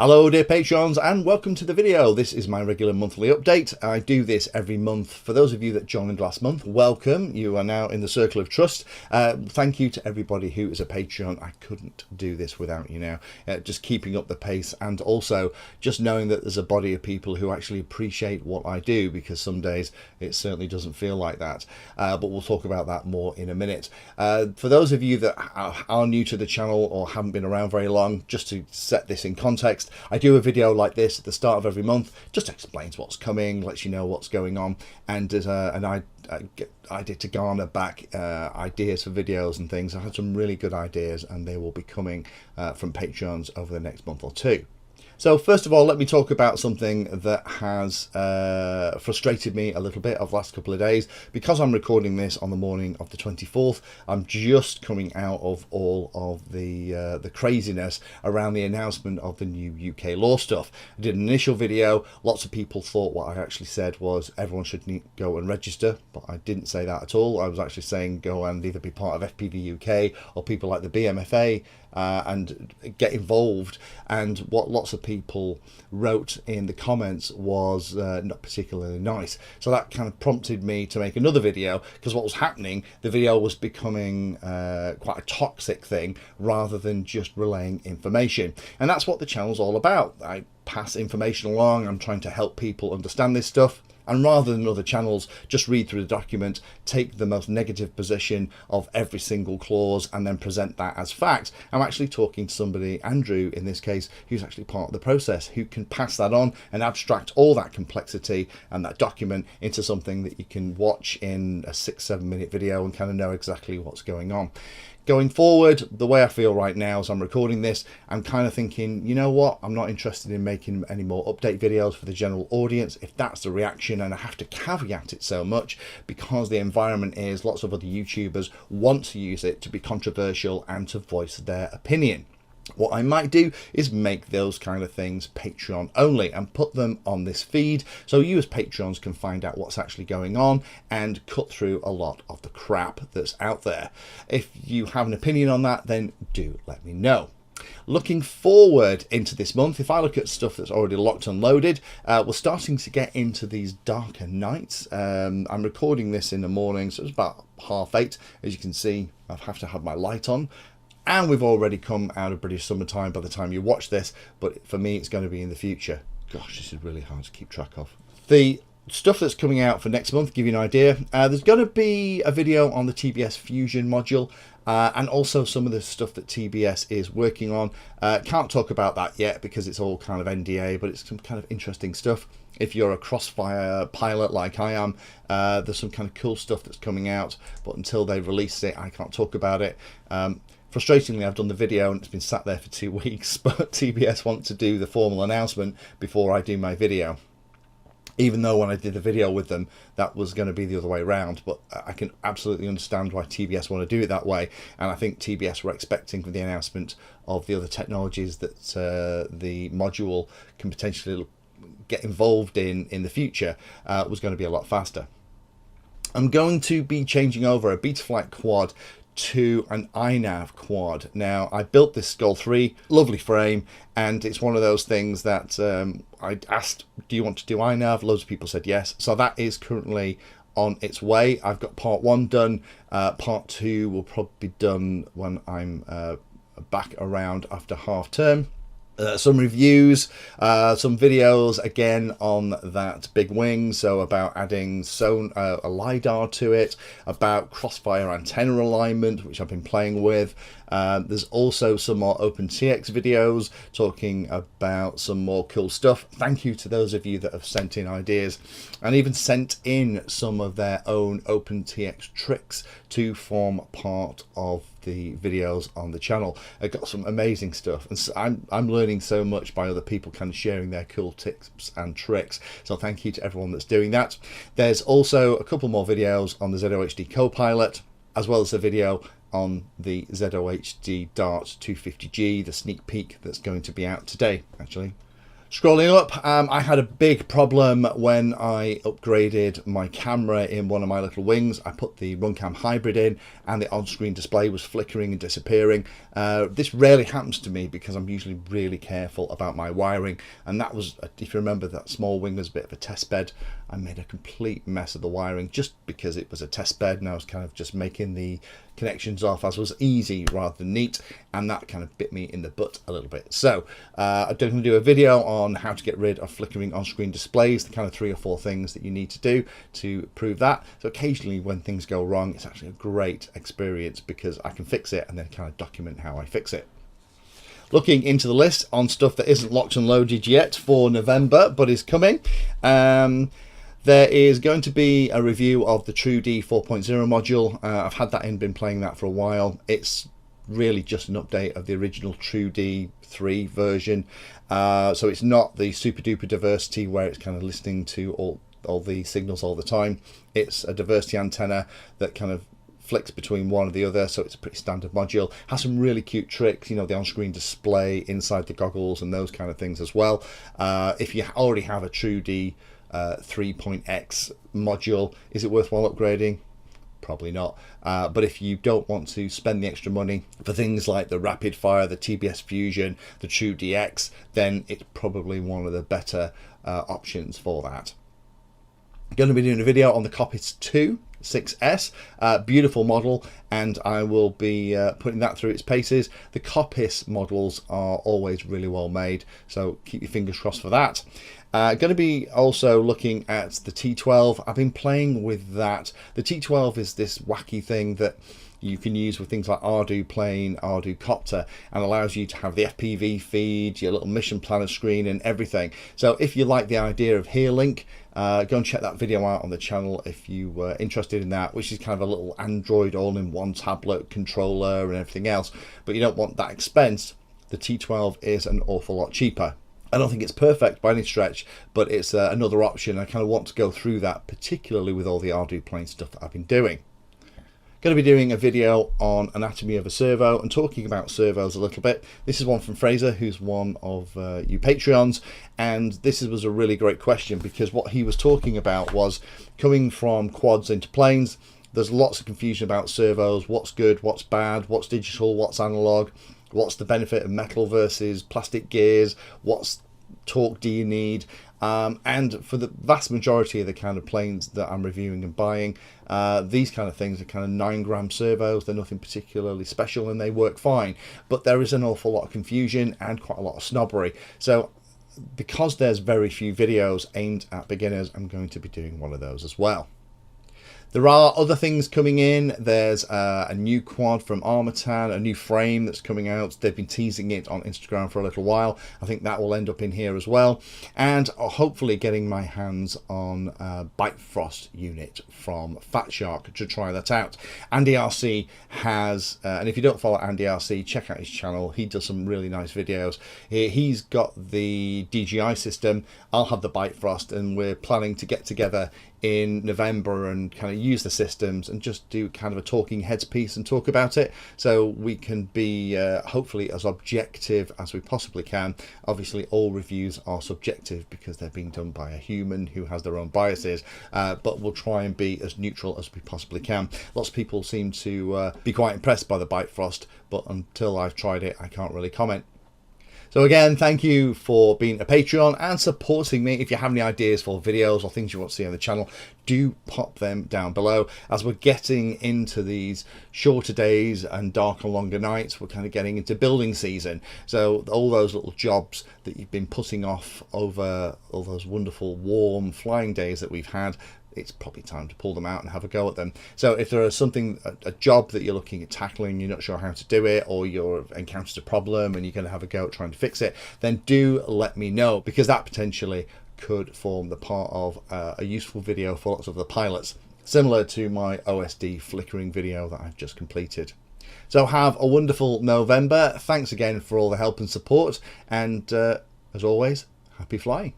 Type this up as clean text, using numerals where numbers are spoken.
Hello dear Patreons and welcome to the video. This is my regular monthly update. I do this every month. For those of you that joined last month, welcome. You are now in the circle of trust. Thank you to everybody who is a Patreon. I couldn't do this without you now. Just keeping up the pace and also just knowing that there's a body of people who actually appreciate what I do, because some days it certainly doesn't feel like that. But we'll talk about that more in a minute. For those of you that are new to the channel or haven't been around very long, just to set this in context, I do a video like this at the start of every month, just explains what's coming, lets you know what's going on, and as an idea to garner back ideas for videos and things. I had some really good ideas and they will be coming from Patreons over the next month or two. So first of all, let me talk about something that has frustrated me a little bit of the last couple of days. Because I'm recording this on the morning of the 24th, I'm just coming out of all of the craziness around the announcement of the new UK law stuff. I did an initial video. Lots of people thought what I actually said was everyone should go and register, but I didn't say that at all. I was actually saying go and either be part of FPV UK or people like the BMFA and get involved. And what lots of people wrote in the comments was not particularly nice. So that kind of prompted me to make another video, because what was happening, the video was becoming quite a toxic thing rather than just relaying information. And that's what the channel's all about. I pass information along. I'm trying to help people understand this stuff. And rather than other channels just read through the document, take the most negative position of every single clause and then present that as fact, I'm actually talking to somebody, Andrew in this case, who's actually part of the process, who can pass that on and abstract all that complexity and that document into something that you can watch in a 6-7 minute video and kind of know exactly what's going on. Going forward, the way I feel right now as I'm recording this, I'm kind of thinking, you know what, I'm not interested in making any more update videos for the general audience if that's the reaction, and I have to caveat it so much because the environment is lots of other YouTubers want to use it to be controversial and to voice their opinion. What I might do is make those kind of things Patreon only and put them on this feed so you as Patreons can find out what's actually going on and cut through a lot of the crap that's out there. If you have an opinion on that, then do let me know. Looking forward into this month, if I look at stuff that's already locked and loaded, we're starting to get into these darker nights. I'm recording this in the morning, so it's about 8:30. As you can see, I have to have my light on. And we've already come out of British summertime by the time you watch this, but for me it's going to be in the future. Gosh, this is really hard to keep track of. The stuff that's coming out for next month, to give you an idea, there's going to be a video on the TBS Fusion module and also some of the stuff that TBS is working on. Can't talk about that yet because it's all kind of NDA, but it's some kind of interesting stuff. If you're a Crossfire pilot like I am, there's some kind of cool stuff that's coming out, but until they release it, I can't talk about it. Frustratingly, I've done the video and it's been sat there for 2 weeks, but TBS want to do the formal announcement before I do my video. Even though when I did the video with them, that was going to be the other way around, but I can absolutely understand why TBS want to do it that way. And I think TBS were expecting for the announcement of the other technologies that the module can potentially get involved in the future was going to be a lot faster. I'm going to be changing over a Betaflight quad to an iNav quad. Now, I built this Skull 3, lovely frame, and it's one of those things that I asked, do you want to do iNav? Loads of people said yes, so that is currently on its way. I've got part 1 done, part 2 will probably be done when I'm back around after half term. Some reviews, some videos again on that big wing, so about adding a LiDAR to it, about Crossfire antenna alignment, which I've been playing with. There's also some more OpenTX videos talking about some more cool stuff. Thank you to those of you that have sent in ideas and even sent in some of their own OpenTX tricks to form part of the videos on the channel. I've got some amazing stuff, and so I'm learning so much by other people kind of sharing their cool tips and tricks, so thank you to everyone that's doing that. There's also a couple more videos on the ZOHD Copilot, as well as a video on the ZOHD Dart 250G, the sneak peek that's going to be out today actually. Scrolling up, I had a big problem when I upgraded my camera in one of my little wings. I put the Runcam Hybrid in and the on-screen display was flickering and disappearing. This rarely happens to me because I'm usually really careful about my wiring, and that was, if you remember, that small wing was a bit of a test bed. I made a complete mess of the wiring just because it was a test bed, and I was kind of just making the connections off as was easy rather than neat, and that kind of bit me in the butt a little bit. So I'm going to do a video on how to get rid of flickering on-screen displays, the kind of 3 or 4 things that you need to do to prove that. So occasionally when things go wrong, it's actually a great experience because I can fix it and then kind of document how I fix it. Looking into the list on stuff that isn't locked and loaded yet for November but is coming, there is going to be a review of the TrueD 4.0 module. I've had that in, been playing that for a while. It's really just an update of the original TrueD 3 version. So it's not the super duper diversity where it's kind of listening to all the signals all the time. It's a diversity antenna that kind of flicks between one or the other, so it's a pretty standard module. Has some really cute tricks, you know, the on-screen display inside the goggles and those kind of things as well. If you already have a TrueD 3.x module, is it worthwhile upgrading? Probably not. But if you don't want to spend the extra money for things like the Rapid Fire, the TBS Fusion, the TrueDX, then it's probably one of the better options for that. I'm going to be doing a video on the Coppice 2 6S, beautiful model, and I will be putting that through its paces. The Coppice models are always really well made, so keep your fingers crossed for that. Going to be also looking at the T12. I've been playing with that. The T12 is this wacky thing that you can use with things like Ardu Plane, Ardu Copter, and allows you to have the FPV feed, your little mission planner screen and everything. So if you like the idea of HereLink, go and check that video out on the channel if you were interested in that, which is kind of a little Android all-in-one tablet controller and everything else, but you don't want that expense. The T12 is an awful lot cheaper. I don't think it's perfect by any stretch, but it's another option. I kind of want to go through that, particularly with all the Ardu Plane stuff that I've been doing. Going to be doing a video on anatomy of a servo and talking about servos a little bit. This is one from Fraser, who's one of you Patreons, and this was a really great question because what he was talking about was coming from quads into planes. There's lots of confusion about servos, what's good, what's bad, what's digital, what's analog, what's the benefit of metal versus plastic gears, what's torque do you need, and for the vast majority of the kind of planes that I'm reviewing and buying, these kind of things are kind of 9-gram servos. They're nothing particularly special and they work fine, but there is an awful lot of confusion and quite a lot of snobbery. So because there's very few videos aimed at beginners, I'm going to be doing one of those as well. There are other things coming in. There's a new quad from Armatan, a new frame that's coming out. They've been teasing it on Instagram for a little while. I think that will end up in here as well. And hopefully getting my hands on a Bifrost unit from Fat Shark to try that out. Andy RC has, and if you don't follow Andy RC, check out his channel. He does some really nice videos. He's got the DJI system. I'll have the Bifrost, and we're planning to get together in November and kind of use the systems and just do kind of a talking heads piece and talk about it, so we can be hopefully as objective as we possibly can. Obviously all reviews are subjective because they're being done by a human who has their own biases, but we'll try and be as neutral as we possibly can. Lots of people seem to be quite impressed by the Bifrost, but until I've tried it I can't really comment. So again, thank you for being a Patreon and supporting me. If you have any ideas for videos or things you want to see on the channel, do pop them down below. As we're getting into these shorter days and darker, longer nights, we're kind of getting into building season. So all those little jobs that you've been putting off over all those wonderful warm flying days that we've had, it's probably time to pull them out and have a go at them. So if there is something, a job that you're looking at tackling, you're not sure how to do it, or you've encountered a problem and you're going to have a go at trying to fix it, then do let me know, because that potentially could form the part of a useful video for lots of the pilots, similar to my OSD flickering video that I've just completed. So have a wonderful November. Thanks again for all the help and support, and as always, happy flying.